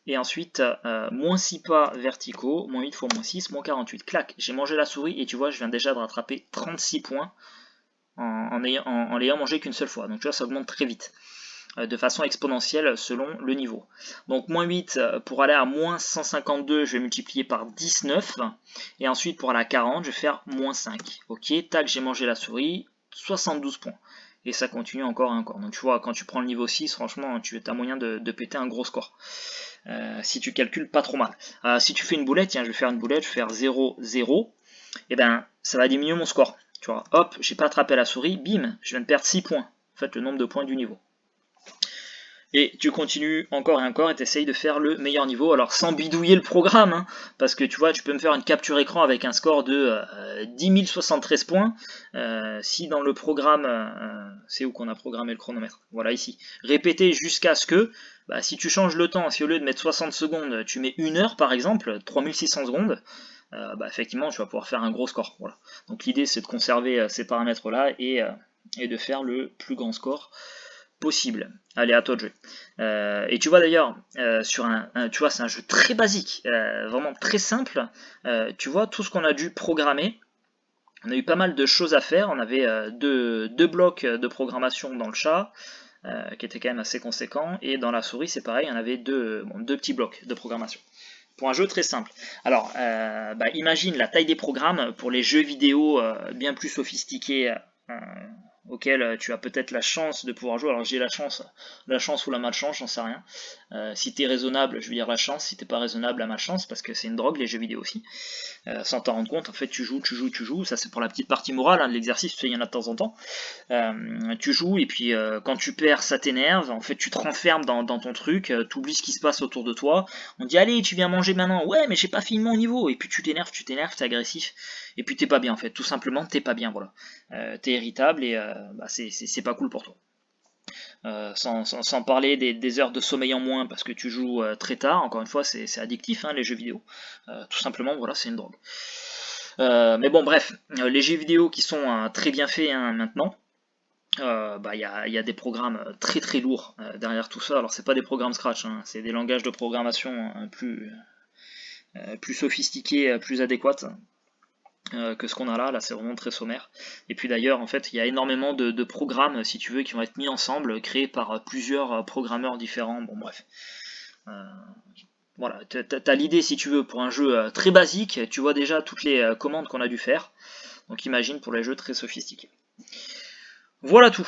Et ensuite, moins 6 pas verticaux, moins 8 x moins 6, moins 48. Clac, j'ai mangé la souris et tu vois, je viens déjà de rattraper 36 points en l'ayant mangé qu'une seule fois. Donc tu vois, ça augmente très vite, de façon exponentielle selon le niveau. Donc moins 8, pour aller à moins 152, je vais multiplier par 19. Et ensuite, pour aller à 40, je vais faire moins 5. Ok, tac, j'ai mangé la souris, 72 points. Et ça continue encore et encore. Donc tu vois, quand tu prends le niveau 6, franchement, tu as moyen de péter un gros score. Si tu calcules pas trop mal. Si tu fais une boulette, tiens, je vais faire une boulette, je vais faire 0, 0. Et ben, ça va diminuer mon score. Tu vois, hop, j'ai pas attrapé la souris, bim, je viens de perdre 6 points. En fait, le nombre de points du niveau. Et tu continues encore et encore et tu essayes de faire le meilleur niveau, alors sans bidouiller le programme, hein, parce que tu vois, tu peux me faire une capture écran avec un score de 10 073 points, si dans le programme, c'est où qu'on a programmé le chronomètre, voilà ici, répéter jusqu'à ce que, si tu changes le temps, si au lieu de mettre 60 secondes, tu mets 1 heure par exemple, 3600 secondes, effectivement tu vas pouvoir faire un gros score. Voilà. Donc l'idée c'est de conserver ces paramètres-là et de faire le plus grand score possible. Allez, à toi de jouer. Et tu vois d'ailleurs, sur tu vois, c'est un jeu très basique, vraiment très simple. Tu vois, tout ce qu'on a dû programmer, on a eu pas mal de choses à faire. On avait deux blocs de programmation dans le chat, qui étaient quand même assez conséquents, et dans la souris, c'est pareil, on avait deux petits blocs de programmation. Pour un jeu très simple. Alors, imagine la taille des programmes pour les jeux vidéo bien plus sophistiqués auquel tu as peut-être la chance de pouvoir jouer. Alors j'ai la chance ou la malchance, j'en sais rien. Si t'es raisonnable, je veux dire la chance. Si t'es pas raisonnable, la malchance, parce que c'est une drogue les jeux vidéo aussi. Sans t'en rendre compte, en fait tu joues. Ça c'est pour la petite partie morale de l'exercice, il y en a de temps en temps. Tu joues et puis quand tu perds, ça t'énerve. En fait, tu te renfermes dans ton truc, t'oublies ce qui se passe autour de toi. On dit allez, tu viens manger maintenant. Ouais, mais j'ai pas fini mon niveau. Et puis tu t'énerves, t'es agressif. Et puis t'es pas bien en fait. Tout simplement, t'es pas bien. Voilà. T'es irritable et c'est pas cool pour toi. Sans parler des heures de sommeil en moins parce que tu joues très tard. Encore une fois, c'est addictif les jeux vidéo. Tout simplement, voilà, c'est une drogue. Mais bon, bref, les jeux vidéo qui sont très bien faits maintenant. Il y a des programmes très très lourds derrière tout ça. Alors c'est pas des programmes Scratch, c'est des langages de programmation plus sophistiqués, plus adéquats que ce qu'on a là. Là c'est vraiment très sommaire. Et puis d'ailleurs en fait il y a énormément de programmes si tu veux qui vont être mis ensemble, créés par plusieurs programmeurs différents. Bon bref. Voilà, t'as l'idée si tu veux pour un jeu très basique, tu vois déjà toutes les commandes qu'on a dû faire. Donc imagine pour les jeux très sophistiqués. Voilà tout.